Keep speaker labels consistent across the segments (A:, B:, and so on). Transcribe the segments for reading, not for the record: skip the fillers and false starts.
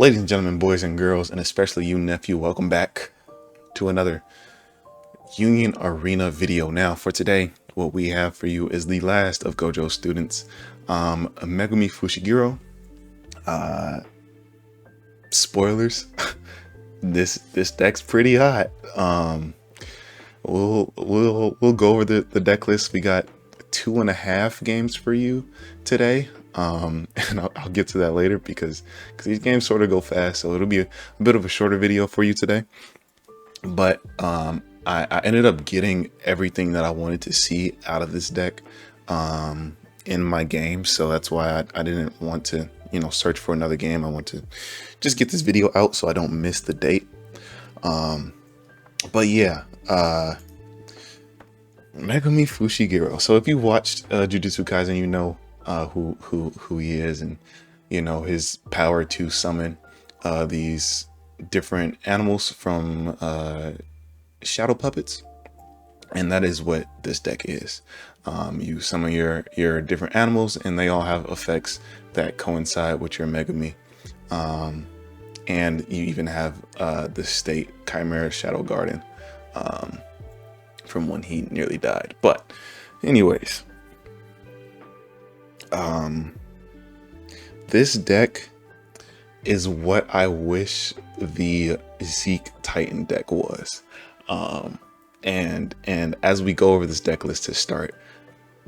A: Ladies and gentlemen, boys and girls, and especially you, nephew, welcome back to another Union Arena video. Now, for today, what we have for you is the last of Gojo's students, Megumi Fushiguro. Spoilers, this deck's pretty hot. We'll go over the deck list. We got 2.5 games for you today. And I'll get to that later because these games sort of go fast, so it'll be a bit of a shorter video for you today. But I ended up getting everything that I wanted to see out of this deck in my game, so that's why I didn't want to search for another game. I want to just get this video out so I don't miss the date. But yeah, Megumi Fushiguro. So if you watched Jujutsu Kaisen, you know who he is, and his power to summon these different animals from shadow puppets, and that is what this deck is. You summon your different animals, and they all have effects that coincide with your Megumi, and you even have the state Chimera Shadow Garden from when he nearly died. But anyways, this deck is what I wish the Zeke Titan deck was. And as we go over this deck list to start,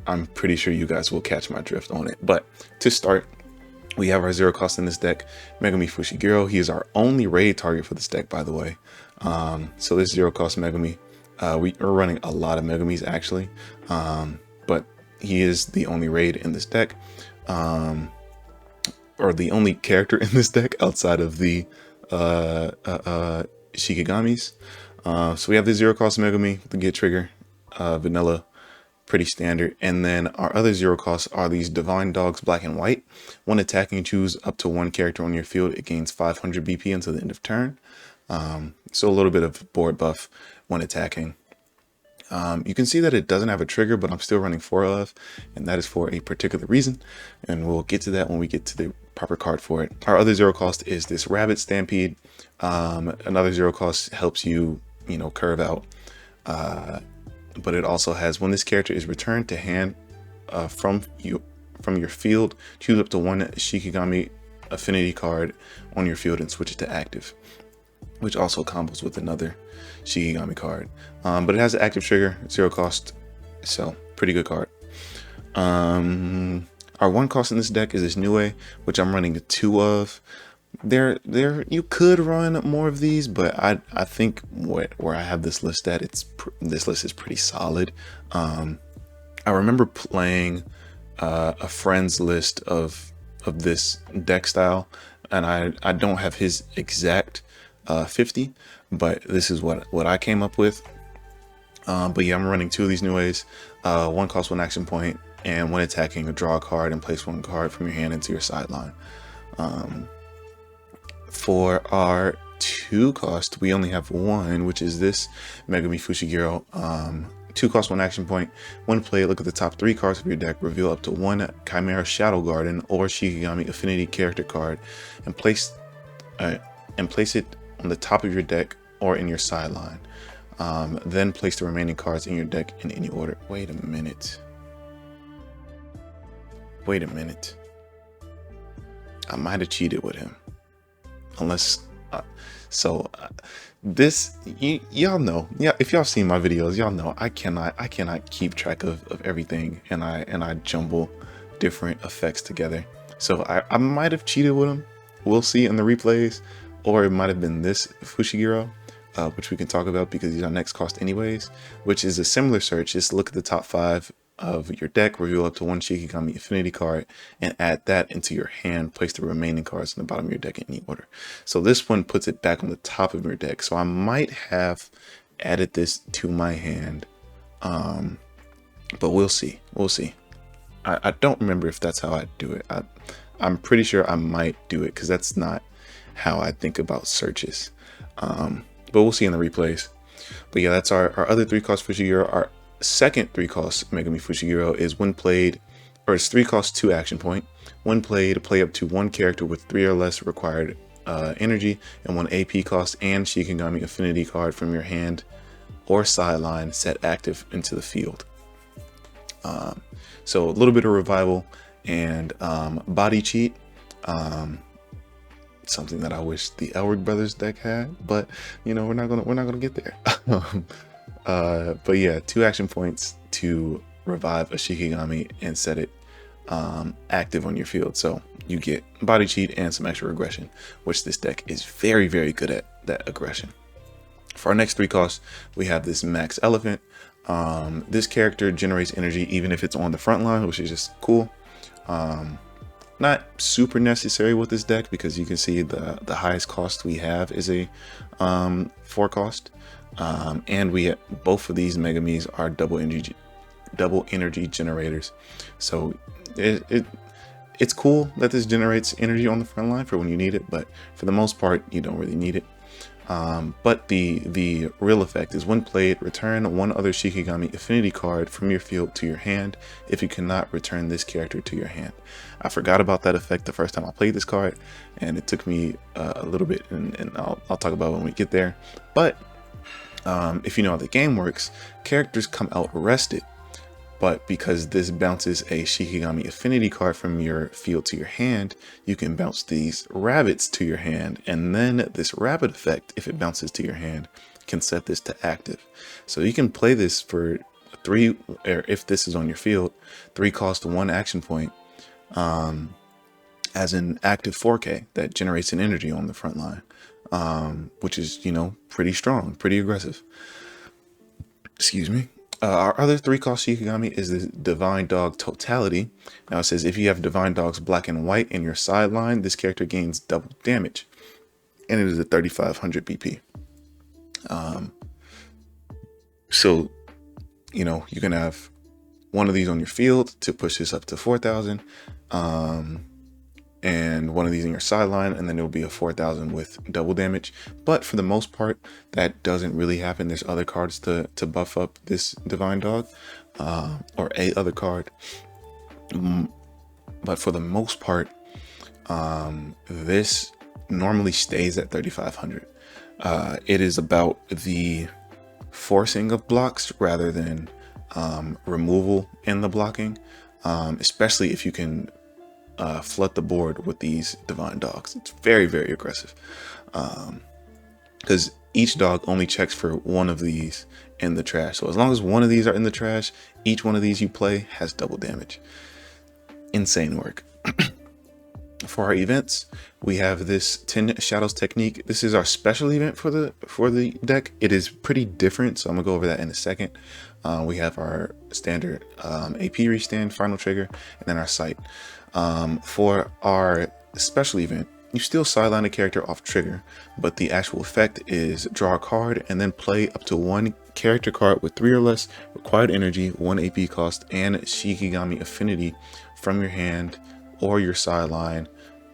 A: I'm pretty sure you guys will catch my drift on it. But to start, we have our 0 cost in this deck, Megumi Fushiguro. He is our only raid target for this deck, by the way. So this 0 cost Megumi, we are running a lot of Megumis actually, but he is the only raid in this deck, or the only character in this deck outside of the Shikigamis. So we have the 0 cost Megumi, the get trigger, vanilla, pretty standard. And then our other 0 costs are these Divine Dogs Black and White. When attacking, choose up to one character on your field. It gains 500 BP until the end of turn. So a little bit of board buff when attacking. You can see that it doesn't have a trigger, but I'm still running 4 of, and that is for a particular reason, and we'll get to that when we get to the proper card for it. Our other 0 cost is this Rabbit Stampede. Another 0 cost helps you curve out, but it also has, when this character is returned to hand from your field, choose up to one Shikigami affinity card on your field and switch it to active, which also combos with another Shikigami card. But it has an active trigger, 0 cost, so pretty good card. Our 1 cost in this deck is this Nue, which I'm running 2 of. You could run more of these, but I think where I have this list at, this list is pretty solid. I remember playing a friend's list of this deck style, and I don't have his exact 50, but this is what I came up with. But yeah, I'm running 2 of these Nues. 1 cost 1 action point, and when attacking, draw a card and place 1 card from your hand into your sideline. For our 2 cost, we only have 1, which is this Megumi Fushiguro. 2 cost 1 action point. When played, look at the top 3 cards of your deck, reveal up to 1 Chimera Shadow Garden or Shikigami Affinity character card, and place it on the top of your deck or in your sideline. Then place the remaining cards in your deck in any order. Wait a minute. I might have cheated with him. Unless, this, y'all know, yeah, if y'all seen my videos, y'all know I cannot keep track of everything, and I jumble different effects together. So I might have cheated with him. We'll see in the replays, or it might have been this Fushiguro, which we can talk about because he's our next cost anyways, which is a similar search. Just look at the top 5 of your deck, reveal up to 1 Shikigami affinity card, and add that into your hand. Place the remaining cards in the bottom of your deck in any order. So this one puts it back on the top of your deck. So I might have added this to my hand, but we'll see. I don't remember if that's how I do it. I'm pretty sure I might do it because that's not how I think about searches. But we'll see in the replays. But yeah, that's our other 3 cost Fushiguro. Our second 3 cost Megumi Fushiguro is when played, or it's 3 cost 2 action point. When played, play up to 1 character with 3 or less required energy and 1 AP cost, and Shikigami Affinity card from your hand or sideline set active into the field. So a little bit of revival and body cheat. Something that I wish the Elric Brothers deck had, but you know, we're not gonna get there. But yeah, 2 action points to revive a Shikigami and set it active on your field. So you get body cheat and some extra aggression, which this deck is very, very good at, that aggression. For our next 3 costs, we have this Max Elephant. This character generates energy even if it's on the front line, which is just cool. Not super necessary with this deck because you can see the highest cost we have is a 4 cost. And both of these Megumis are double energy generators. So it's cool that this generates energy on the front line for when you need it, but for the most part, you don't really need it. But the real effect is when played, return 1 other Shikigami Affinity card from your field to your hand if you cannot return this character to your hand. I forgot about that effect the first time I played this card, and it took me a little bit, and I'll talk about it when we get there. But if you know how the game works, characters come out rested. But because this bounces a Shikigami Affinity card from your field to your hand, you can bounce these rabbits to your hand, and then this rabbit effect, if it bounces to your hand, can set this to active. So you can play this for 3, or if this is on your field, 3 cost 1 action point as an active 4K that generates an energy on the front line, which is, you know, pretty strong, pretty aggressive. Excuse me. Our other 3 cost Shikigami is the Divine Dog Totality. Now it says if you have Divine Dogs black and white in your sideline, this character gains double damage, and it is a 3500 BP. So, you know, you can have 1 of these on your field to push this up to 4000, and 1 of these in your sideline, and then it'll be a 4000 with double damage. But for the most part, that doesn't really happen. There's other cards to buff up this Divine Dog, or a other card. But for the most part, this normally stays at 3500. It is about the forcing of blocks rather than removal in the blocking, especially if you can flood the board with these Divine Dogs. It's very, very aggressive, because each dog only checks for 1 of these in the trash. So as long as 1 of these are in the trash, each 1 of these you play has double damage. Insane work. For our events, we have this 10 Shadows technique. This is our special event for the deck. It is pretty different, so I'm gonna go over that in a second. We have our standard AP restand, final trigger, and then our sight. For our special event, you still sideline a character off trigger, but the actual effect is draw a card and then play up to 1 character card with 3 or less required energy, 1 AP cost, and Shikigami Affinity from your hand or your sideline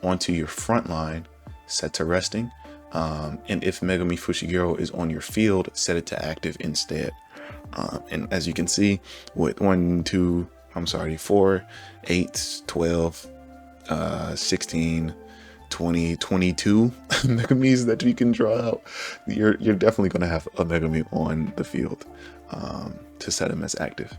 A: onto your front line, set to resting. And if Megumi Fushiguro is on your field, set it to active instead. And as you can see, with 4, 8, 12, 16, 20, 22 Megumis that you can draw out, you're definitely going to have a Megumi on the field to set him as active.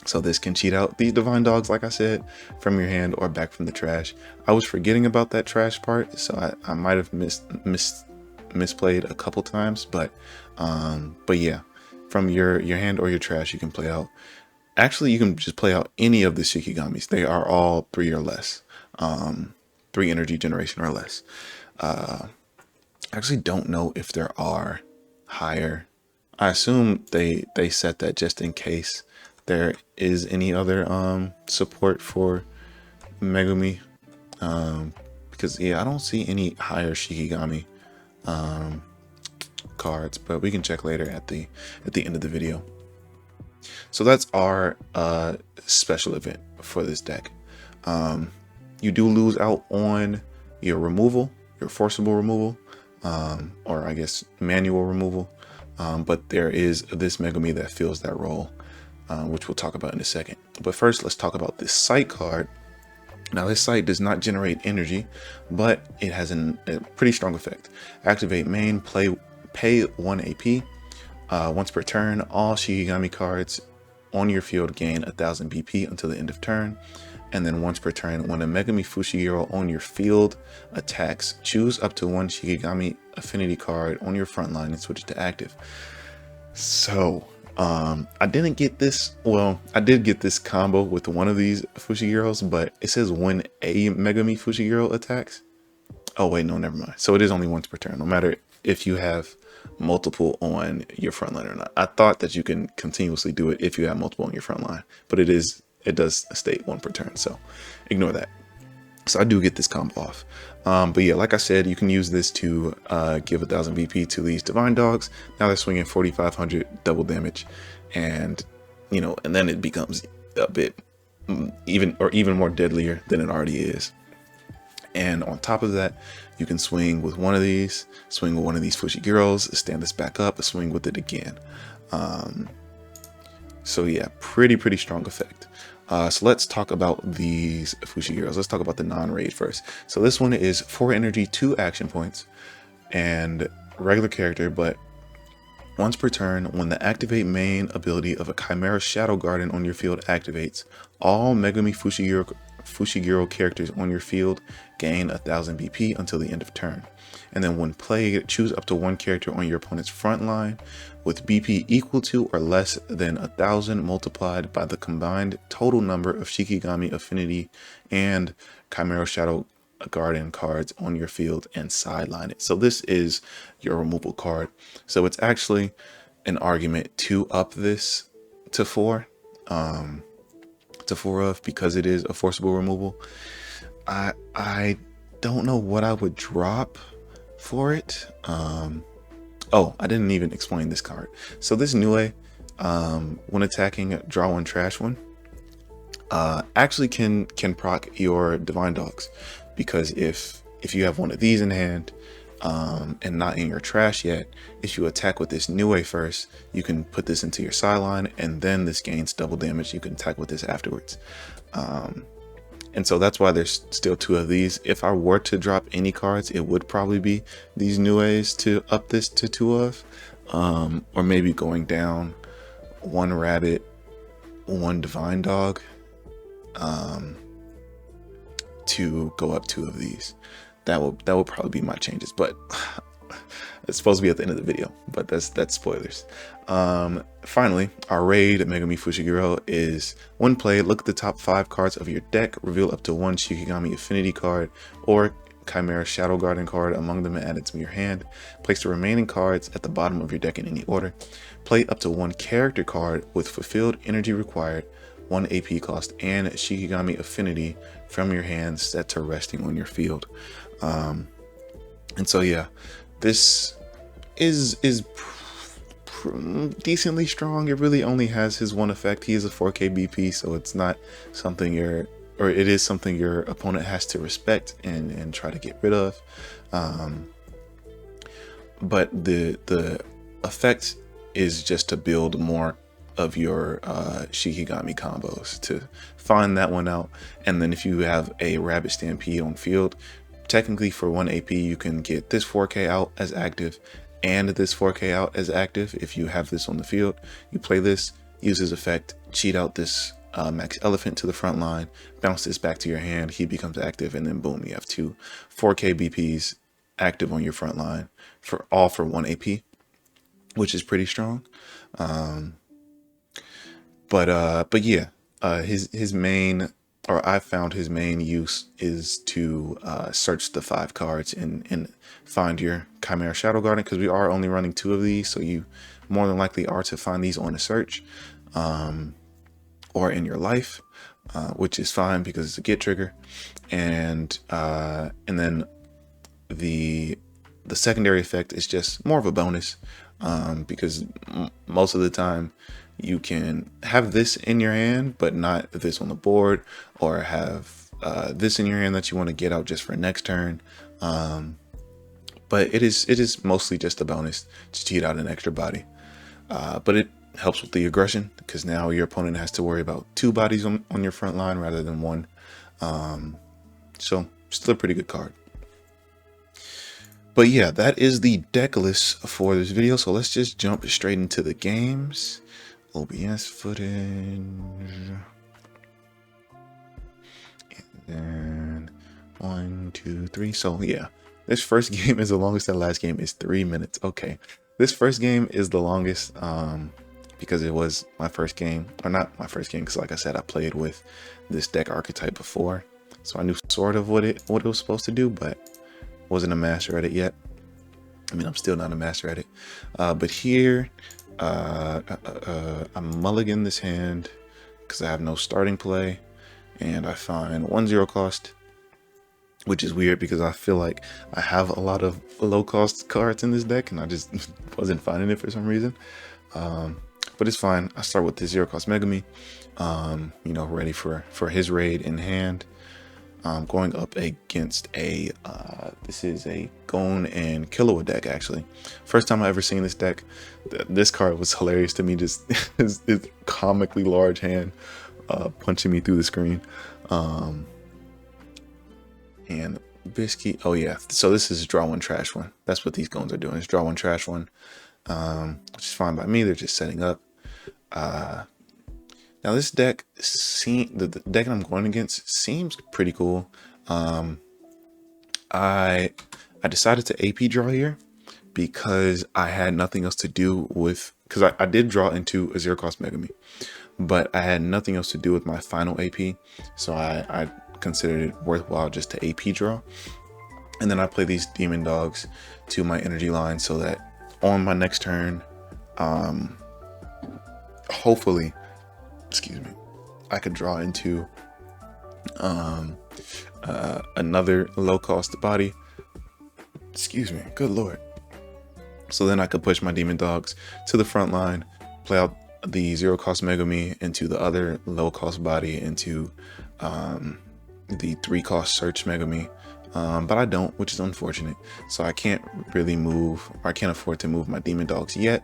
A: So this can cheat out these Divine Dogs, like I said, from your hand or back from the trash. I was forgetting about that trash part, so I might have misplayed a couple times, but yeah, from your hand or your trash, you can play out. Actually, you can just play out any of the Shikigamis. They are all 3 or less, 3 energy generation or less. I actually don't know if there are higher. I assume they set that just in case there is any other support for Megumi, because yeah, I don't see any higher Shikigami cards, but we can check later at the end of the video. So that's our special event for this deck. You do lose out on your removal, your forcible removal, or I guess manual removal, but there is this Megumi that fills that role, which we'll talk about in a second. But first, let's talk about this sight card. Now this site does not generate energy, but it has a pretty strong effect. Activate main, pay 1 AP. Once per turn, all Shikigami cards on your field gain 1000 BP until the end of turn. And then once per turn, when a Megumi Fushiguro on your field attacks, choose up to one Shikigami affinity card on your front line and switch it to active. So, I didn't get this, well, I did get this combo with one of these Fushigiros, but it says when a Megumi Fushiguro attacks. Oh wait, no, never mind. So it is only once per turn, no matter if you have multiple on your front line or not. I thought that you can continuously do it if you have multiple on your front line, but it does state one per turn, so ignore that. So I do get this combo off. But yeah, like I said, you can use this to give 1000 BP to these divine dogs. Now they're swinging 4500 double damage, and you know, and then it becomes a bit even more deadlier than it already is. And on top of that, you can swing with one of these, swing with one of these Fushigiros, stand this back up, swing with it again. So yeah, pretty strong effect. So let's talk about these Fushigiros. Let's talk about the non-raid first. So this one is 4 energy, 2 action points, and regular character, but once per turn, when the activate main ability of a Chimera Shadow Garden on your field activates, all Megumi Fushiguro characters on your field gain 1000 BP until the end of turn. And then when played, choose up to one character on your opponent's front line with BP equal to or less than 1000 multiplied by the combined total number of Shikigami Affinity and Chimera Shadow Garden cards on your field and sideline it. So this is your removal card. So it's actually an argument to up this to 4. To 4 of, because it is a forcible removal. I don't know what I would drop for it. Oh, I didn't even explain this card. So this Nue, when attacking, draw 1, trash 1, actually can proc your divine dogs, because if you have one of these in hand and not in your trash yet, if you attack with this Nue first, you can put this into your sideline, and then this gains double damage. You can attack with this afterwards. And so that's why there's still 2 of these. If I were to drop any cards, it would probably be these Nues to up this to 2 of, or maybe going down 1 rabbit, 1 divine dog, to go up 2 of these. That will probably be my changes, but it's supposed to be at the end of the video, but that's spoilers. Finally, our raid Megumi Fushiguro is when played, look at the top 5 cards of your deck, reveal up to 1 Shikigami Affinity card or Chimera Shadow Garden card among them and add it to your hand. Place the remaining cards at the bottom of your deck in any order. Play up to 1 character card with fulfilled energy required, 1 AP cost, and Shikigami Affinity from your hand set to resting on your field. And so yeah, this is decently strong. It really only has his one effect. He is a 4k BP, so it's not something it is something your opponent has to respect and try to get rid of. But the effect is just to build more of your Shikigami combos, to find that one out. And then if you have a Rabbit Stampede on field, technically for 1 AP you can get this 4k out as active and this 4k out as active. If you have this on the field, you play this, use his effect, cheat out this Max Elephant to the front line, bounce this back to your hand, he becomes active, and then boom, you have 2 4k BPs active on your front line for 1 AP, which is pretty strong. But yeah, his main, or I found his main use is to search the 5 cards and find your Chimera Shadow Garden, because we are only running 2 of these, so you more than likely are to find these on a search or in your life, which is fine because it's a get trigger. And then the secondary effect is just more of a bonus, because most of the time you can have this in your hand but not this on the board, or have this in your hand that you want to get out just for next turn. But it is mostly just a bonus to cheat out an extra body, but it helps with the aggression, because now your opponent has to worry about 2 bodies on your front line rather than 1. So still a pretty good card. But yeah, that is the deck list for this video. So let's just jump straight into the games. OBS footage. And then 1, 2, 3. So yeah, this first game is the longest. That last game is 3 minutes. Okay, this first game is the longest because it was my first game, or not my first game, because like I said, I played with this deck archetype before, so I knew sort of what it was supposed to do, but wasn't a master at it yet. I mean, I'm still not a master at it. But here, I mulligan this hand because I have no starting play, and I find 1/0 cost, which is weird because I feel like I have a lot of low cost cards in this deck, and I just wasn't finding it for some reason. But it's fine. I start with this 0 cost Megumi, you know, ready for his raid in hand. Going up against a this is a Gon and Killua deck. Actually, first time I ever seen this deck. This card was hilarious to me. Just his comically large hand punching me through the screen. And Biscuit. Oh yeah. So this is draw one, trash one. That's what these Gons are doing. Is draw one, trash one, which is fine by me. They're just setting up. Now this deck, the deck I'm going against seems pretty cool. I decided to AP draw here because I had nothing else to do with, because I did draw into a 0 cost Megumi, but I had nothing else to do with my final AP, so I considered it worthwhile just to AP draw. And then I play these demon dogs to my energy line so that on my next turn, hopefully, excuse me, I could draw into another low cost body. Excuse me, good lord. So then I could push my demon dogs to the front line, play out the 0 cost Megumi into the other low cost body, into the 3 cost search Megumi. But I don't, which is unfortunate. So I can't really move, or I can't afford to move my demon dogs yet.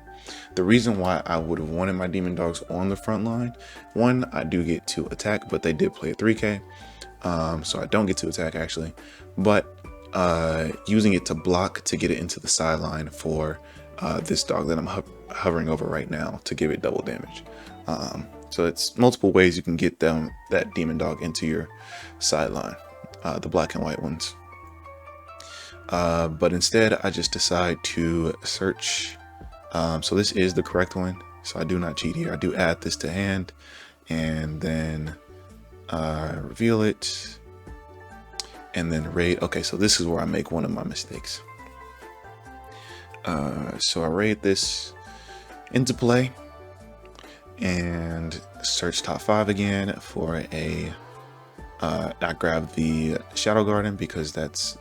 A: The reason why I would have wanted my demon dogs on the front line, one, I do get to attack, but they did play a 3k, so I don't get to attack actually. But using it to block to get it into the sideline for this dog that I'm hovering over right now to give it double damage. So it's multiple ways you can get that demon dog into your sideline, the black and white ones. But instead I just decide to search. So this is the correct one, so I do not cheat here. I do add this to hand and then reveal it and then raid. Okay, so this is where I make one of my mistakes. So I raid this into play and search top 5 again for a I grab the Shadow Garden because that's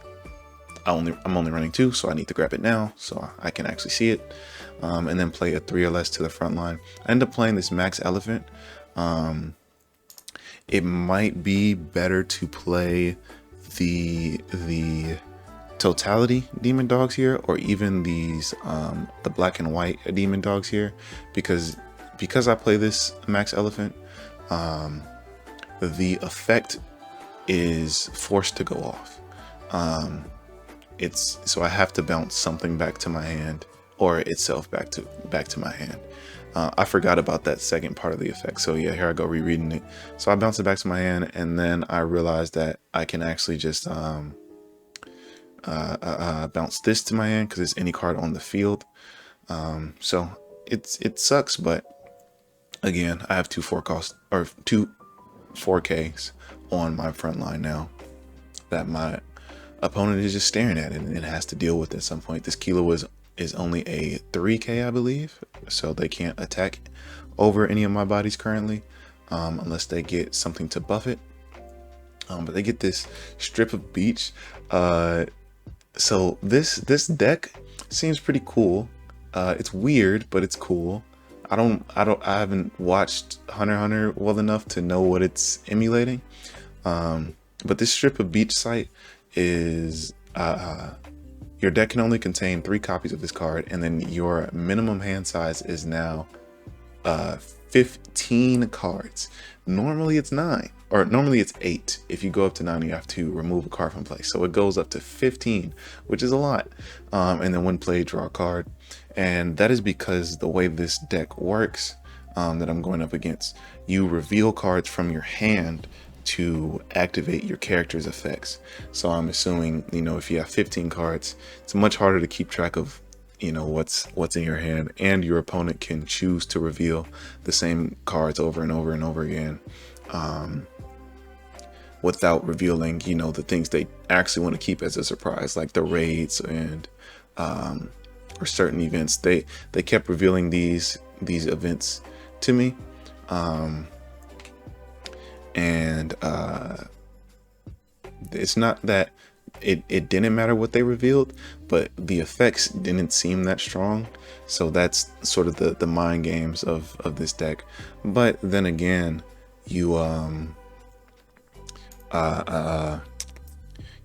A: I'm only running 2, so I need to grab it now so I can actually see it, and then play a 3 or less to the front line. I end up playing this Max Elephant. It might be better to play the Totality Demon Dogs here, or even these the black and white Demon Dogs here, because I play this Max Elephant, the effect is forced to go off. So I have to bounce something back to my hand, or itself back to my hand. I forgot about that second part of the effect. So yeah, here I go rereading it. So I bounce it back to my hand, and then I realized that I can actually just bounce this to my hand because it's any card on the field. So it sucks, but again, I have two 4Ks on my front line now that my opponent is just staring at it, and it has to deal with at some point. This Kilo is only a 3K, I believe, so they can't attack over any of my bodies currently, unless they get something to buff it. But they get this strip of beach. So this deck seems pretty cool. It's weird, but it's cool. I haven't watched Hunter x Hunter well enough to know what it's emulating. But this strip of beach site is your deck can only contain 3 copies of this card, and then your minimum hand size is now 15 cards. Normally it's 9, or normally it's 8. If you go up to 9, you have to remove a card from play. So it goes up to 15, which is a lot. And then when played, draw a card. And that is because the way this deck works, that I'm going up against, you reveal cards from your hand to activate your character's effects. So I'm assuming, you know, if you have 15 cards, it's much harder to keep track of, you know, what's in your hand, and your opponent can choose to reveal the same cards over and over and over again, without revealing, you know, the things they actually want to keep as a surprise, like the raids and or certain events. They kept revealing these events to me, and it's not that it didn't matter what they revealed, but the effects didn't seem that strong. So that's sort of the mind games of this deck. But then again, you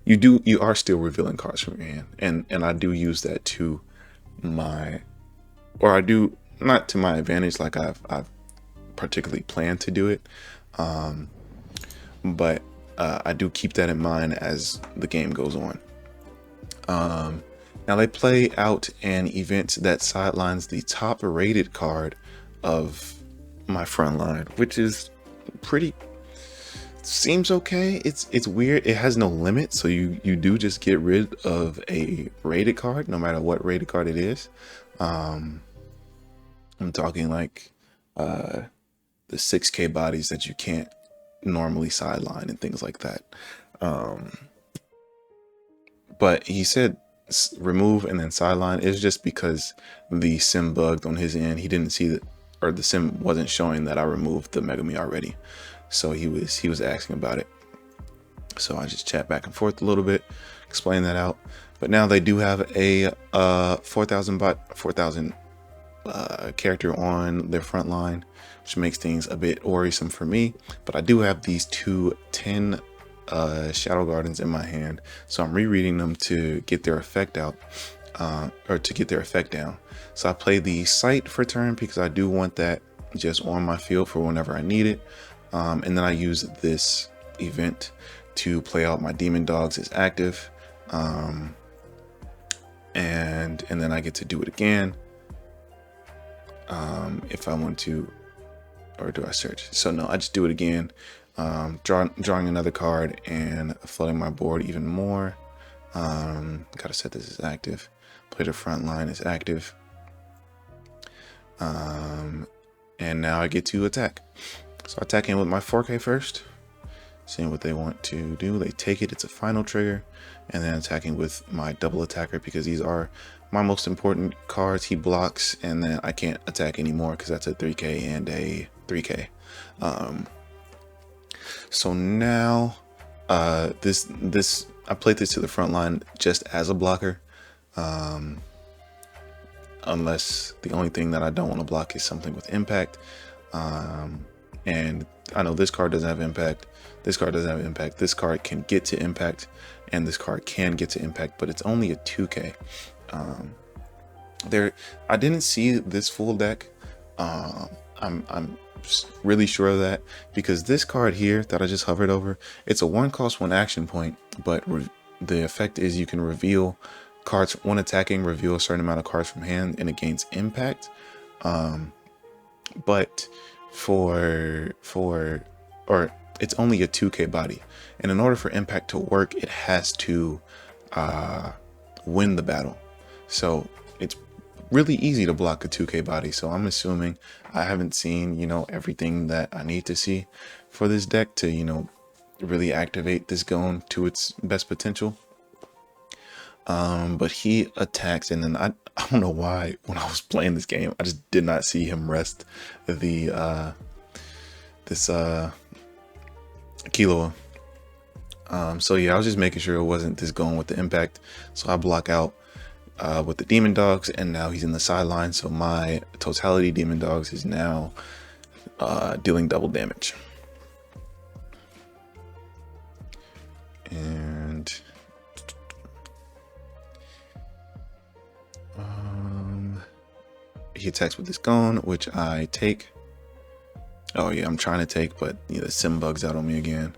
A: you are still revealing cards from your hand, and I do use that to my, or I do not to my advantage, like I've particularly planned to do it, but I do keep that in mind as the game goes on. Now they play out an event that sidelines the top rated card of my front line, which is pretty, seems okay. It's weird. It has no limit, so you do just get rid of a rated card no matter what rated card it is. I'm talking like the 6K bodies that you can't normally sideline and things like that. But he said remove and then sideline is just because the sim bugged on his end. He didn't see that, or the sim wasn't showing that I removed the Megumi already. So he was asking about it. So I just chat back and forth a little bit, explain that out. But now they do have a 4,000 character on their front line, which makes things a bit worrisome for me. But I do have these 10 Shadow Gardens in my hand, so I'm rereading them to get their effect out, or to get their effect down. So I play the Sight for turn because I do want that just on my field for whenever I need it. And then I use this event to play out my Demon Dogs as active, and then I get to do it again if I want to, or do I search? So no, I just do it again, drawing another card and flooding my board even more. Gotta set this as active, play the front line as active, and now I get to attack. So I attack in with my 4K first, seeing what they want to do. They take it, it's a final trigger, and then attacking with my double attacker because these are my most important cards. He blocks, and then I can't attack anymore because that's a 3K and a 3K. So now this I played this to the front line just as a blocker, unless the only thing that I don't want to block is something with impact. And I know this card doesn't have impact, this card doesn't have impact, this card can get to impact, and this card can get to impact, but it's only a 2K. I didn't see this full deck. I'm really sure of that because this card here that I just hovered over, it's a 1 cost 1 action point, but the effect is you can reveal cards when attacking, reveal a certain amount of cards from hand, and it gains impact. But or it's only a 2K body, and in order for impact to work, it has to win the battle. So it's really easy to block a 2K body. So I'm assuming I haven't seen, you know, everything that I need to see for this deck to, you know, really activate this gun to its best potential. But he attacks, and then I don't know why when I was playing this game I just did not see him rest the this Killua. So yeah, I was just making sure it wasn't this going with the impact, so I block out with the Demon Dogs, and now he's in the sideline, so my totality Demon Dogs is now dealing double damage. And he attacks with this gun, which I take. Oh yeah, I'm trying to take, but the sim bugs out on me again.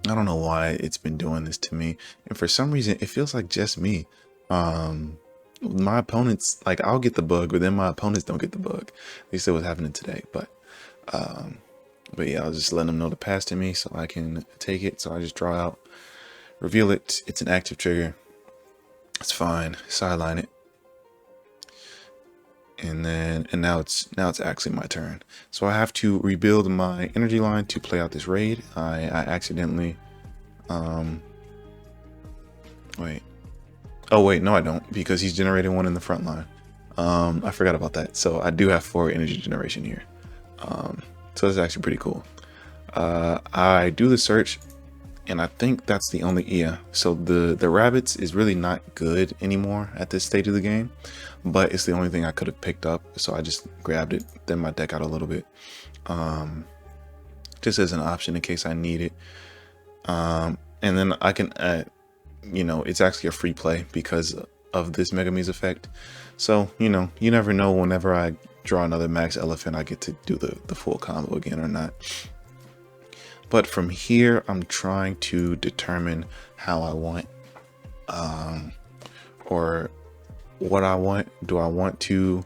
A: I don't know why it's been doing this to me, and for some reason it feels like just me. My opponents, like, I'll get the bug, but then my opponents don't get the bug. At least it was happening today. But yeah, I was just letting them know to pass to me so I can take it. So I just draw out, reveal it. It's an active trigger. It's fine. Sideline it. And now it's actually my turn. So I have to rebuild my energy line to play out this raid. I accidentally wait. Oh wait, no I don't, because he's generating one in the front line. I forgot about that. So I do have 4 energy generation here. So that's actually pretty cool. I do the search, and I think that's the only, yeah. So the rabbits is really not good anymore at this stage of the game, but it's the only thing I could have picked up. So I just grabbed it, then my deck out a little bit, just as an option in case I need it. And then I can, it's actually a free play because of this Megumi's effect. So, you never know, whenever I draw another max elephant, I get to do the full combo again or not. But from here, I'm trying to determine how I want, or what I want. Do I want to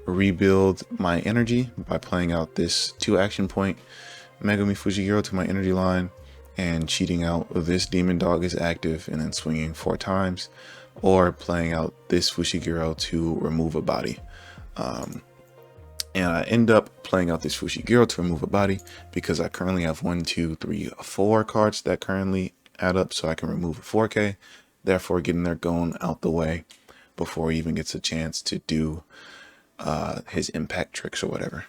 A: rebuild my energy by playing out this 2 action point Megumi Fujiguro to my energy line and cheating out this demon dog is active and then swinging 4 times, or playing out this Fushiguro to remove a body? And I end up playing out this Fushiguro to remove a body because I currently have 1, 2, 3, 4 cards that currently add up, so I can remove a 4K, therefore getting their going out the way before he even gets a chance to do his impact tricks or whatever.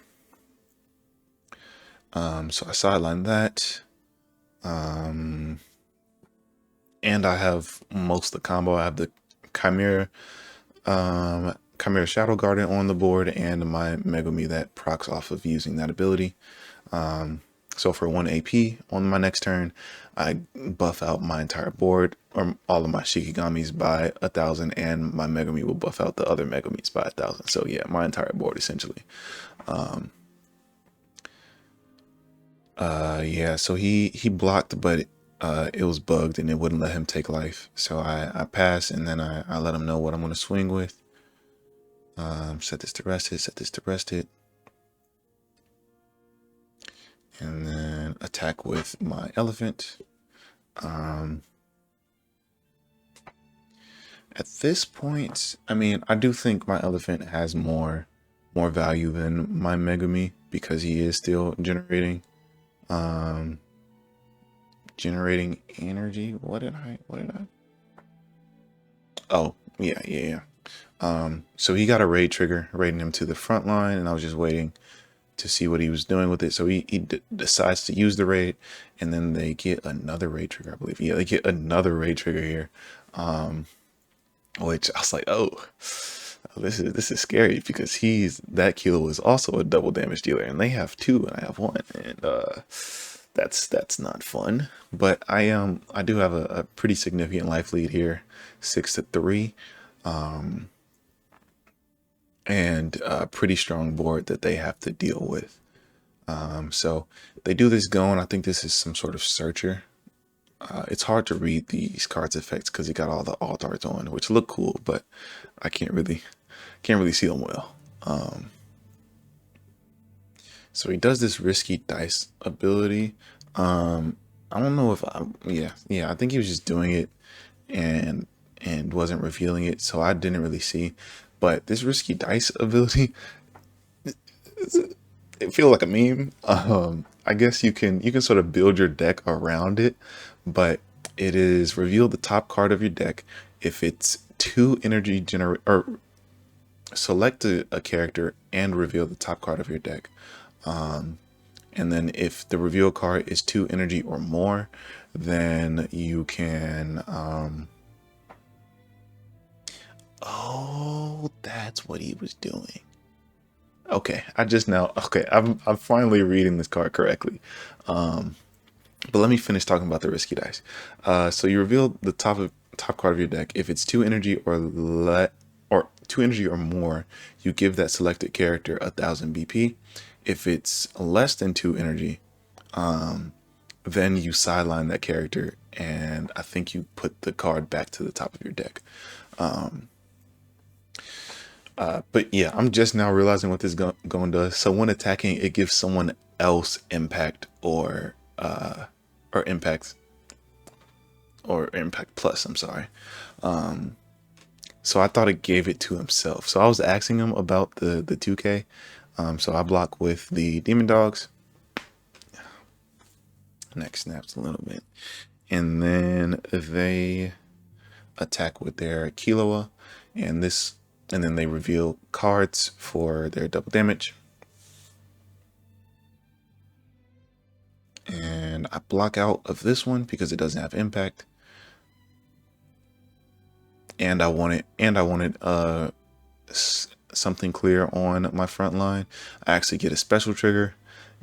A: So I sideline that. And I have most of the combo. I have the Chimera Shadow Garden on the board, and my Megumi that procs off of using that ability. So for 1 AP on my next turn, I buff out my entire board, or all of my Shikigamis by 1,000, and my Megumi will buff out the other Megumis by 1,000. So yeah, my entire board essentially. Yeah, so he blocked, but it was bugged and it wouldn't let him take life. So I pass, and then I let him know what I'm going to swing with. Set this to rest it, set this to rest it. And then attack with my elephant. At this point, I mean, I do think my elephant has more value than my Megumi because he is still generating energy. What did I oh yeah. So he got a raid trigger, raiding him to the front line, and I was just waiting to see what he was doing with it. So he decides to use the raid, and then they get another raid trigger, I believe. Yeah, they get another raid trigger here, which I was like, oh, this is scary, because that kill was also a double damage dealer, and they have 2 and I have 1, and that's not fun. But I do have a pretty significant life lead here, 6-3. And a pretty strong board that they have to deal with. So they do this going. I think this is some sort of searcher. It's hard to read these cards' effects because he got all the alt arts on, which look cool, but I can't really see them well. So he does this risky dice ability. I don't know if I think he was just doing it and wasn't revealing it, so I didn't really see. But this risky dice ability, it feels like a meme. I guess you can sort of build your deck around it, but it is reveal the top card of your deck if it's 2 energy or select a character and reveal the top card of your deck. And then if the reveal card is 2 energy or more, then you can oh, that's what he was doing. Okay, I'm finally reading this card correctly. But let me finish talking about the risky dice. So you reveal the top card of your deck if it's 2 energy or 2 energy or more. You give that selected character 1,000 BP. if it's less than 2 energy, then you sideline that character, and I think you put the card back to the top of your deck. But yeah, I'm just now realizing what this going does. So when attacking, it gives someone else impact or impact plus. I'm sorry. So I thought it gave it to himself. So I was asking him about the 2K. So I block with the Demon Dogs. Neck snaps a little bit, and then they attack with their Killua, and then they reveal cards for their double damage. And I block out of this one because it doesn't have impact. And I wanted something clear on my front line. I actually get a special trigger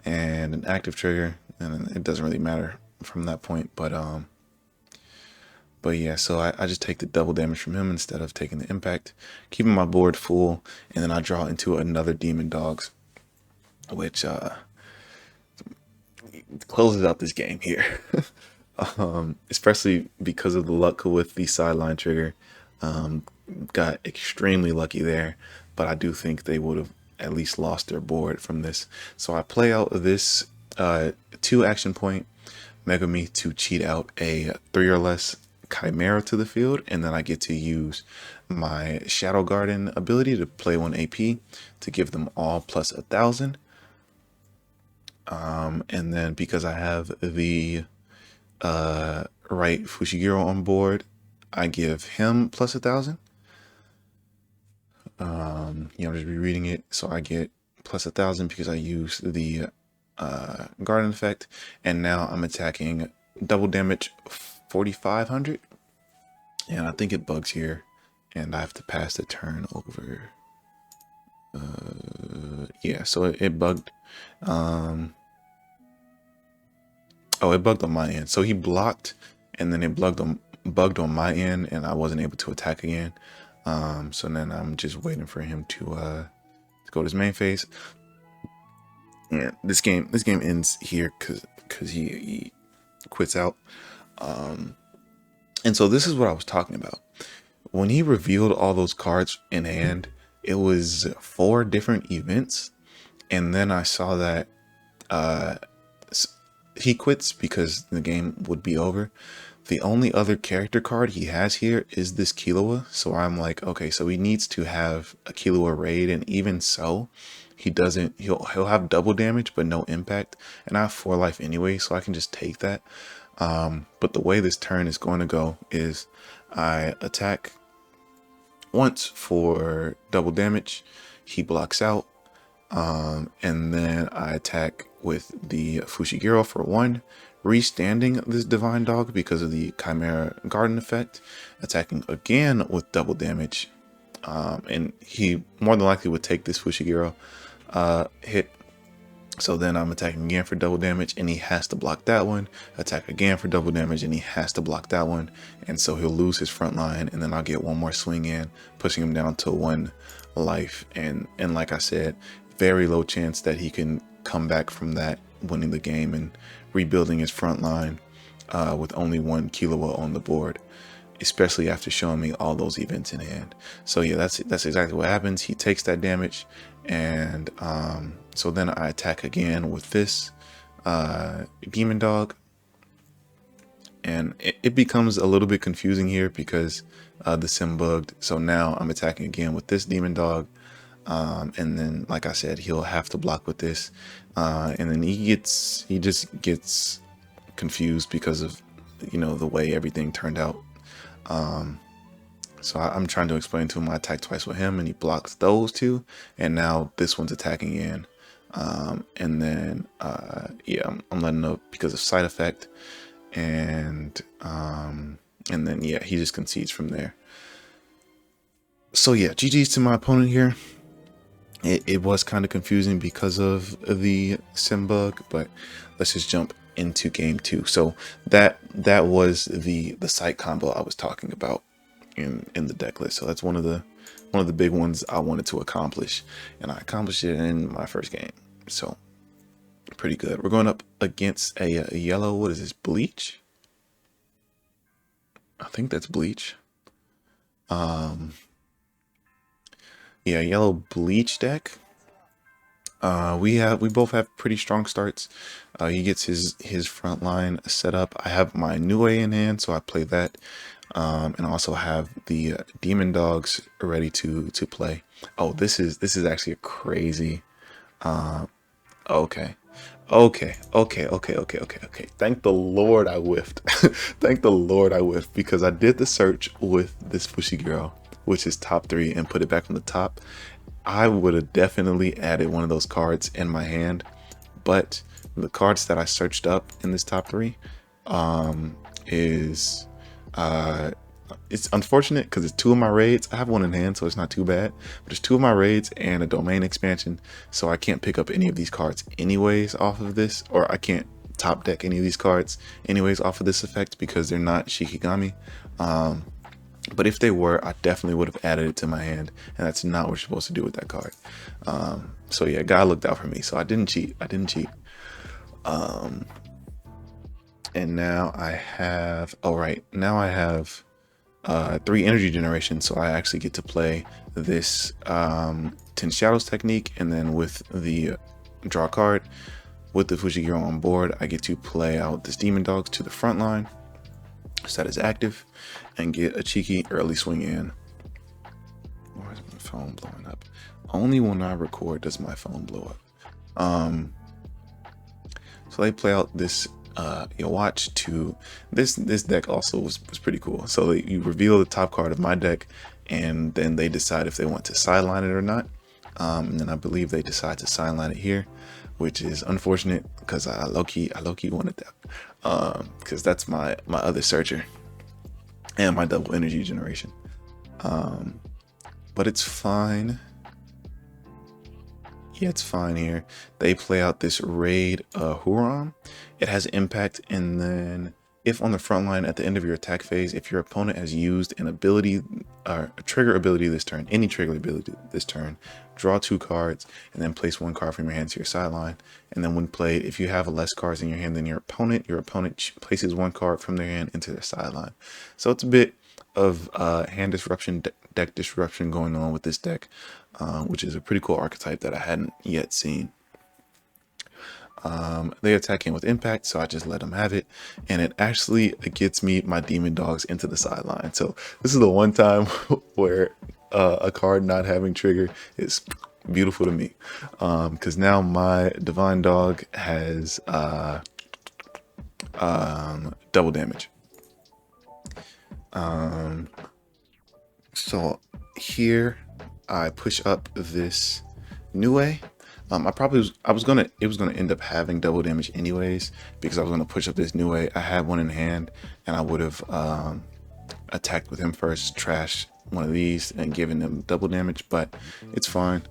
A: and an active trigger, and it doesn't really matter from that point. But yeah, so I just take the double damage from him instead of taking the impact, keeping my board full, and then I draw into another Demon Dogs, which closes out this game here. Especially because of the luck with the sideline trigger. Got extremely lucky there, but I do think they would have at least lost their board from this. So I play out this 2 action point Megumi to cheat out a 3 or less Chimera to the field, and then I get to use my Shadow Garden ability to play 1 AP to give them all plus 1,000. And then because I have the right Fushiguro on board, I give him plus 1,000. I'm just rereading it, so I get plus 1,000 because I use the garden effect, and now I'm attacking double damage 4,500, and I think it bugs here, and I have to pass the turn over. Yeah, so it bugged. Oh, it bugged on my end. So he blocked, and then it bugged on my end, and I wasn't able to attack again. So then I'm just waiting for him to go to his main phase. Yeah, this game ends here because he quits out. And so this is what I was talking about. When he revealed all those cards in hand, it was 4 different events, and then I saw that he quits because the game would be over. The only other character card he has here is this Killua, so I'm like, okay, so he needs to have a Killua raid, and even so, he doesn't. He'll have double damage but no impact, and I have 4 life anyway, so I can just take that. But the way this turn is going to go is I attack once for double damage, he blocks out, and then I attack with the Fushiguro for 1, restanding this Divine Dog because of the Chimera Garden effect, attacking again with double damage, and he more than likely would take this Fushiguro hit. So then I'm attacking again for double damage, and he has to block that one, attack again for double damage, and he has to block that one, and so he'll lose his front line, and then I'll get 1 more swing in, pushing him down to 1 life, and like I said, very low chance that he can come back from that, winning the game and rebuilding his front line with only 1 Killua on the board, especially after showing me all those events in hand. So yeah, that's exactly what happens. He takes that damage, and so then I attack again with this Demon Dog, and it becomes a little bit confusing here because the sim bugged. So now I'm attacking again with this Demon Dog, and then like I said, he'll have to block with this, and then he just gets confused because of the way everything turned out. So I'm trying to explain to him I attacked twice with him, and he blocks those 2, and now this one's attacking in, and then yeah, I'm letting up because of side effect, and then yeah, he just concedes from there. So yeah, GG's to my opponent here. It was kind of confusing because of the sim bug, but let's just jump into game 2. So that was the sight combo I was talking about in the deck list. So that's one of the big ones I wanted to accomplish, and I accomplished it in my first game. So pretty good. We're going up against a yellow, what is this, bleach? I think that's bleach. Yeah, yellow bleach deck. We both have pretty strong starts. He gets his front line set up. I have my Nue in hand, so I play that, and also have the demon dogs ready to play. Oh, this is actually a crazy. Okay. Okay. Thank the Lord I whiffed. Thank the Lord I whiffed, because I did the search with this Fushiguro, which is top 3, and put it back on the top. I would have definitely added one of those cards in my hand, but the cards that I searched up in this top 3 is it's unfortunate because it's 2 of my raids. I have one in hand, so it's not too bad, but it's 2 of my raids and a domain expansion, so I can't pick up any of these cards anyways off of this, or I can't top deck any of these cards anyways off of this effect because they're not Shikigami. But if they were, I definitely would have added it to my hand, and that's not what you're supposed to do with that card. So yeah, God looked out for me, so I didn't cheat. And now I have, now I have 3 energy generations, so I actually get to play this 10 Shadows technique, and then with the draw card, with the Fushiguro on board, I get to play out this Demon Dogs to the front line, so that is active, and get a cheeky early swing in. Why is my phone blowing up? Only when I record does my phone blow up. So they play out this you watch to this deck also was pretty cool. So you reveal the top card of my deck, and then they decide if they want to sideline it or not. And then I believe they decide to sideline it here, which is unfortunate because I low-key wanted that, because that's my other searcher and my double energy generation. But it's fine. Yeah, it's fine here. They play out this raid Huron. It has impact, and then if on the front line at the end of your attack phase, if your opponent has used an ability, a trigger ability this turn, any trigger ability this turn, draw 2 cards, and then place 1 card from your hand to your sideline. And then when played, if you have less cards in your hand than your opponent places 1 card from their hand into their sideline. So it's a bit of hand disruption, deck disruption going on with this deck, which is a pretty cool archetype that I hadn't yet seen. They attack in with impact, so I just let them have it, and it actually gets me my demon dogs into the sideline. So this is the one time where a card not having trigger is beautiful to me, because now my divine dog has double damage. So here I push up this Nue. It was gonna end up having double damage anyways, because I was gonna push up this Nue. I had one in hand, and I would have attacked with him first, trash one of these, and given him double damage. But it's fine.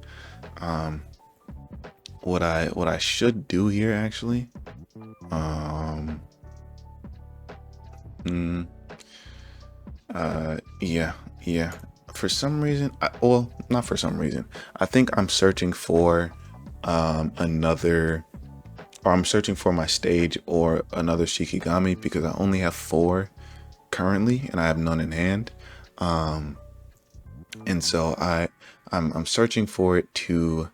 A: What I should do here actually, yeah. For some reason, well, not for some reason. I think I'm searching for I'm searching for my stage or another Shikigami, because I only have 4 currently, and I have none in hand. And so I'm searching for it to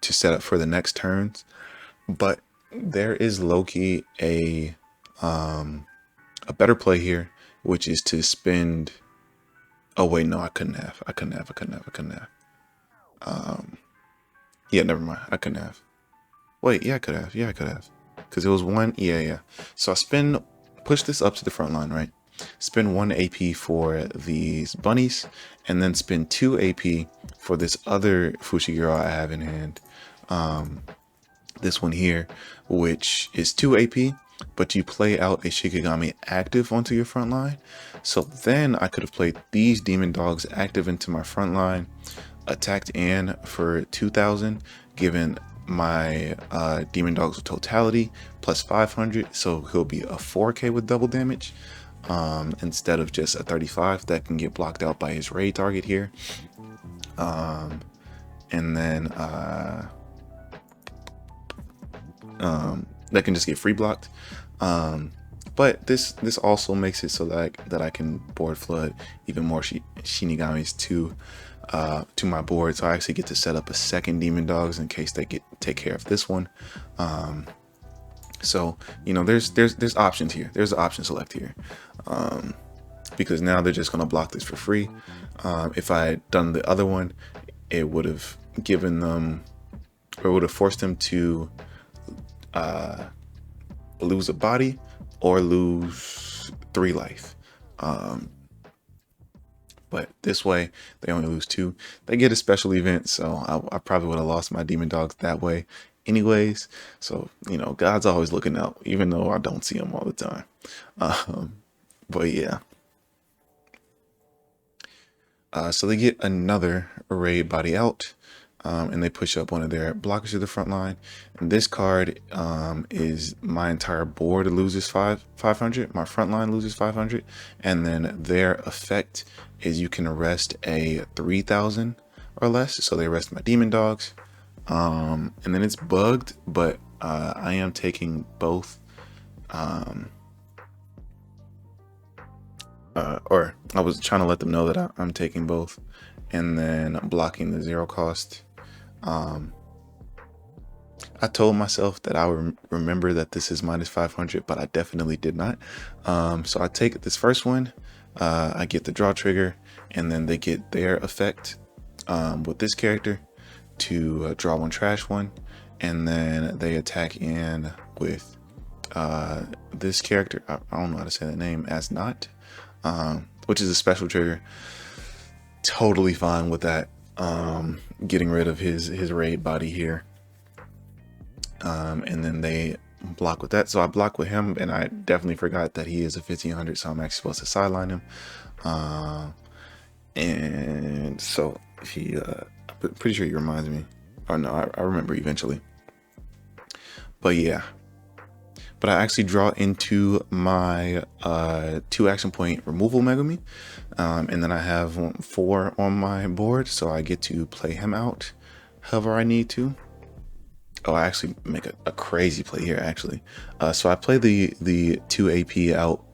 A: set up for the next turns. But there is low-key a better play here, which is to spend. Oh wait, no, I couldn't have. Yeah, never mind. I couldn't have. Wait, yeah, I could have. Because it was 1. Yeah. So I push this up to the front line, right? Spend 1 AP for these bunnies, and then spend 2 AP for this other Fushiguro I have in hand. This one here, which is 2 AP, but you play out a Shikigami active onto your front line. So then I could have played these demon dogs active into my front line, attacked in for 2,000, given my demon dogs with totality plus 500, so he'll be a 4k with double damage, instead of just a 35 that can get blocked out by his raid target here. and then that can just get free blocked. But this also makes it so that I can board flood even more Shinigamis to my board, so I actually get to set up a second demon dogs in case they take care of this one. So you know, there's options here. There's an option select here, because now they're just gonna block this for free. If I had done the other one, it would have given them, or would have forced them to lose a body or lose 3 life. But this way they only lose 2. They get a special event, so I probably would have lost my demon dogs that way anyways. So you know, God's always looking out, even though I don't see him all the time. But yeah, so they get another raid body out, and they push up one of their blockers to the front line. And this card is my entire board loses 500. My front line loses 500, and then their effect is you can arrest a 3,000 or less. So they arrest my demon dogs, and then it's bugged, but I am taking both. Or I was trying to let them know that I'm taking both, and then I'm blocking the 0 cost. I told myself that I would remember that this is minus 500, but I definitely did not. So I take this first one, I get the draw trigger, and then they get their effect with this character to draw 1 trash 1, and then they attack in with this character. I don't know how to say that name, as not, which is a special trigger. Totally fine with that. Getting rid of his raid body here, and then they block with that. So I block with him, and I definitely forgot that he is a 1500, so I'm actually supposed to sideline him. And so he, I'm pretty sure he reminds me. Oh no, I remember eventually. But yeah. But I actually draw into my 2 action point removal Megumi, and then I have 4 on my board, so I get to play him out however I need to. Oh, I actually make a crazy play here actually. So I play the 2 AP out,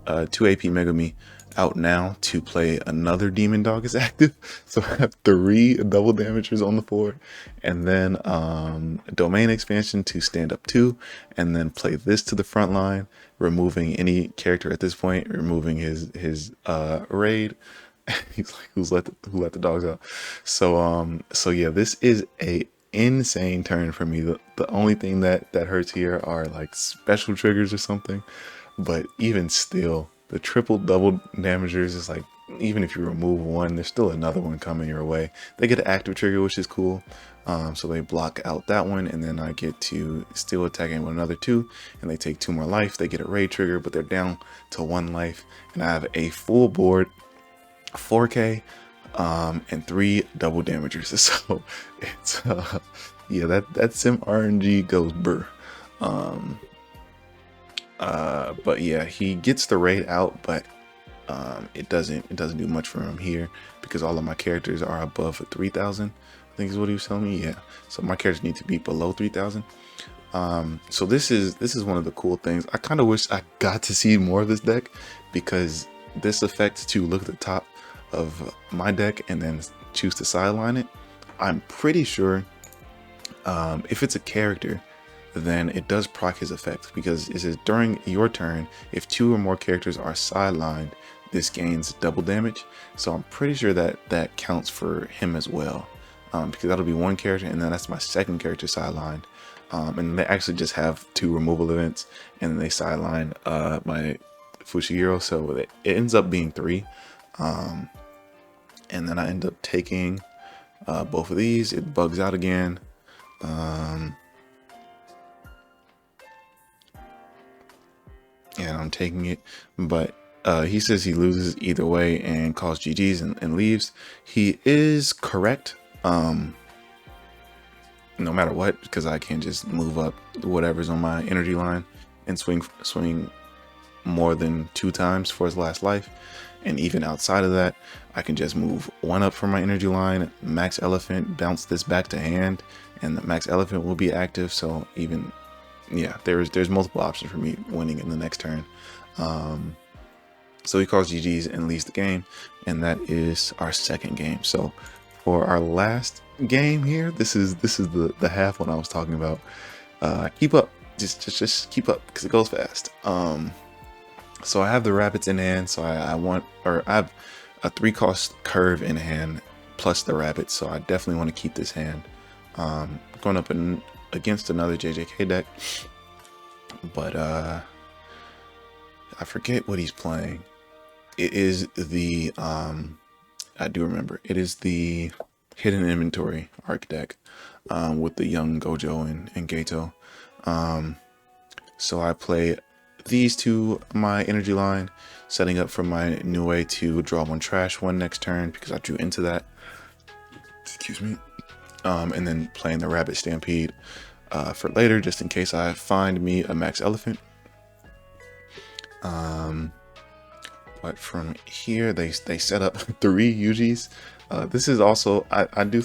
A: 2 AP Megumi out now to play another demon dog is active. So I have 3 double damagers on the board, and then domain expansion to stand up 2, and then play this to the front line, removing any character at this point, removing his raid. He's like, who let the dogs out? So yeah, this is a insane turn for me. The only thing that hurts here are like special triggers or something, but even still, the triple double damagers is like, even if you remove 1, there's still another one coming your way. They get an active trigger, which is cool. So they block out that one, and then I get to still attacking with another 2, and they take 2 more life. They get a raid trigger, but they're down to 1 life, and I have a full board, 4K, and 3 double damagers. So it's yeah, that sim RNG goes burr. But yeah, he gets the raid out, but it doesn't do much for him here because all of my characters are above 3,000. I think is what he was telling me. Yeah, so my characters need to be below 3,000. So this is one of the cool things. I kind of wish I got to see more of this deck, because this effect to look at the top of my deck and then choose to sideline it, I'm pretty sure if it's a character, then it does proc his effect, because it says during your turn, if 2 or more characters are sidelined, this gains double damage. So I'm pretty sure that counts for him as well, because that'll be 1 character, and then that's my second character sidelined. And they actually just have 2 removal events, and then they sideline my Fushiguro, so it ends up being 3. And then I end up taking both of these. It bugs out again. And I'm taking it, but he says he loses either way and calls GG's and leaves. He is correct, no matter what, because I can just move up whatever's on my energy line and swing more than 2 times for his last life. And even outside of that, I can just move one up from my energy line, max elephant, bounce this back to hand, and the max elephant will be active. So even, yeah, there's multiple options for me winning in the next turn. So he calls GG's and leaves the game, and that is our second game. So for our last game here, this is the half one I was talking about. Keep up, just keep up because it goes fast. So I have the rabbits in hand, so I have a 3-cost curve in hand plus the rabbit, so I definitely want to keep this hand. Going up against another JJK deck, but I forget what he's playing. It is the I do remember, it is the Hidden Inventory arc deck with the young Gojo and Gato. So I play these two, my energy line, setting up for my Nue to draw 1 trash 1 next turn because I drew into that. Excuse me. And then playing the Rabbit Stampede for later, just in case I find me a max elephant. But from here, they set up 3 Yujis. This is also, I don't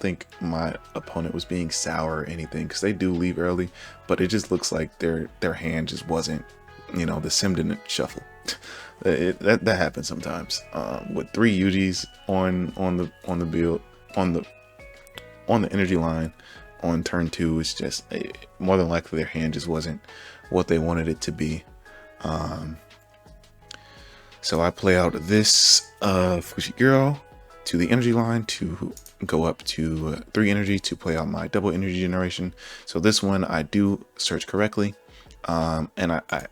A: think my opponent was being sour or anything, because they do leave early, but it just looks like their hand just wasn't, you know, the sim didn't shuffle. That happens sometimes. With 3 Yujis on the build, on the energy line on turn 2, it's just more than likely their hand just wasn't what they wanted it to be. So I play out this Fushiguro to the energy line to go up to 3 energy to play out my double energy generation. So this one I do search correctly, and I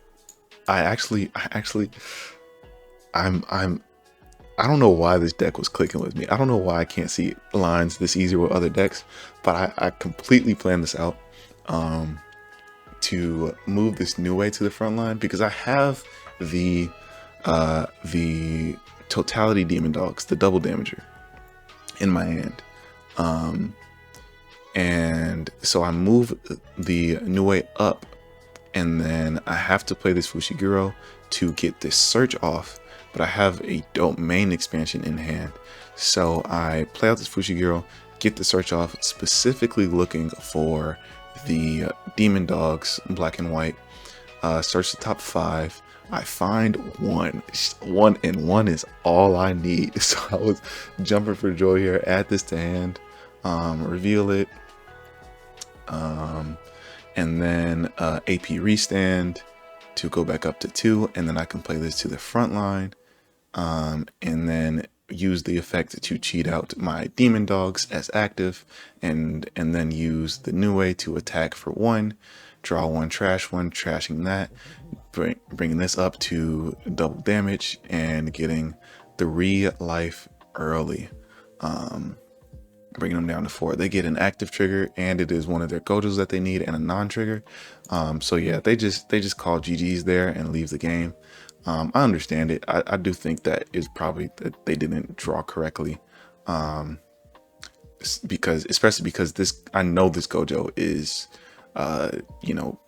A: don't know why this deck was clicking with me. I don't know why I can't see lines this easy with other decks, but I completely planned this out to move this Nue to the front line because I have the Totality Demon Dogs, the double damager, in my hand. And so I move the Nue up, and then I have to play this Fushiguro to get this search off, but I have a domain expansion in hand. So I play out this Fushiguro, get the search off, specifically looking for the Demon Dogs, black and white, search the top 5. I find 1, and 1 is all I need. So I was jumping for joy here. Add this to hand, reveal it, and then AP restand to go back up to 2, and then I can play this to the front line, and then use the effect to cheat out my Demon Dogs as active, and then use the Nue to attack for 1, draw 1, trash 1, trashing that, bringing this up to double damage and getting 3 life early, bringing them down to 4. They get an active trigger, and it is one of their Gojos that they need, and a non-trigger. So yeah, they just call GG's there and leave the game. I understand it. I do think that is probably that they didn't draw correctly, especially because this, I know this Gojo is you know,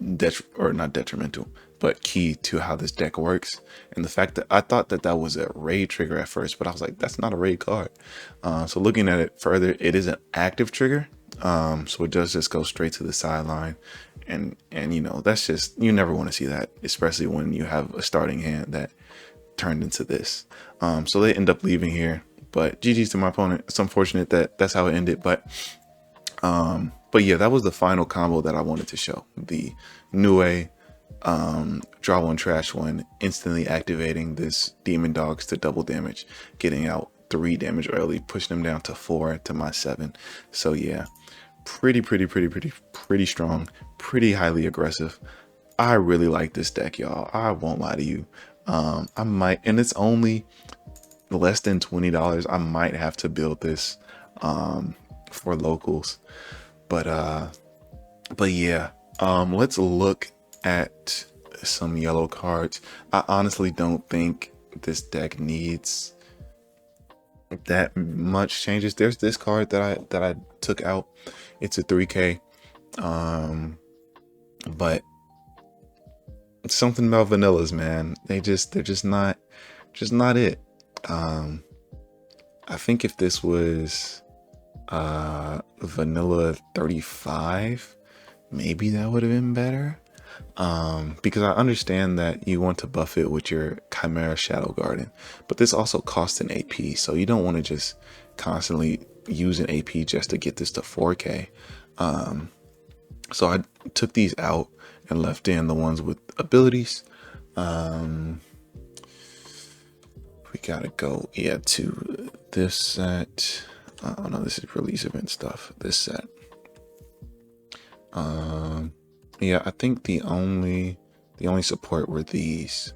A: not detrimental, but key to how this deck works. And the fact that I thought that was a raid trigger at first, but I was like, that's not a raid card. So looking at it further, it is an active trigger. So it does just go straight to the sideline, and you know, that's just, you never want to see that, especially when you have a starting hand that turned into this. So they end up leaving here, but GG's to my opponent. It's unfortunate that that's how it ended, but yeah, that was the final combo that I wanted to show. The Nue, draw 1, trash 1, instantly activating this Demon Dogs to double damage, getting out 3 damage early, pushing them down to 4 to my 7. So yeah, pretty strong, pretty highly aggressive. I really like this deck, y'all. I won't lie to you. I might, and it's only less than $20. I might have to build this for locals. But yeah, let's look at some yellow cards. I honestly don't think this deck needs that much changes. There's this card that I took out. It's a 3K, but something about vanillas, man. They're just not it. I think if this was vanilla 35, maybe that would have been better. Because I understand that you want to buff it with your Chimera Shadow Garden, but this also costs an AP, so you don't want to just constantly use an AP just to get this to 4K. So I took these out and left in the ones with abilities. We gotta go, yeah, to this set. Oh no, this is release event stuff. This set. Yeah, I think the only support were these.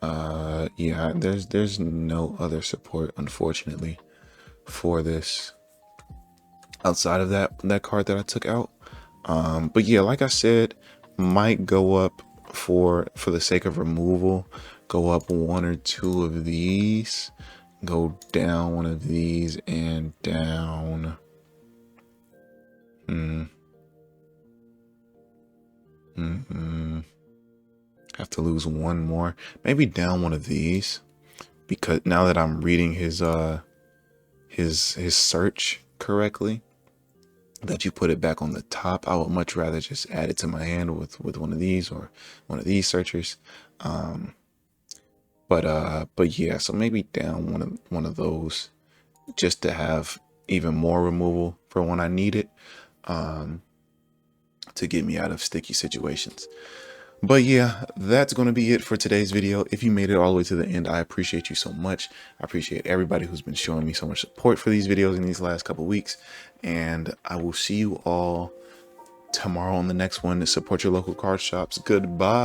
A: Yeah, there's no other support, unfortunately, for this outside of that card that I took out. But yeah, like I said, might go up for the sake of removal, go up one or two of these, go down one of these, and down have to lose one more, maybe down one of these, because now that I'm reading his search correctly, that you put it back on the top, I would much rather just add it to my hand with one of these or one of these searchers. But yeah, so maybe down one of those, just to have even more removal for when I need it, to get me out of sticky situations. But yeah, that's going to be it for today's video. If you made it all the way to the end, I appreciate you so much. I appreciate everybody who's been showing me so much support for these videos in these last couple weeks. And I will see you all tomorrow on the next one. Support your local card shops. Goodbye.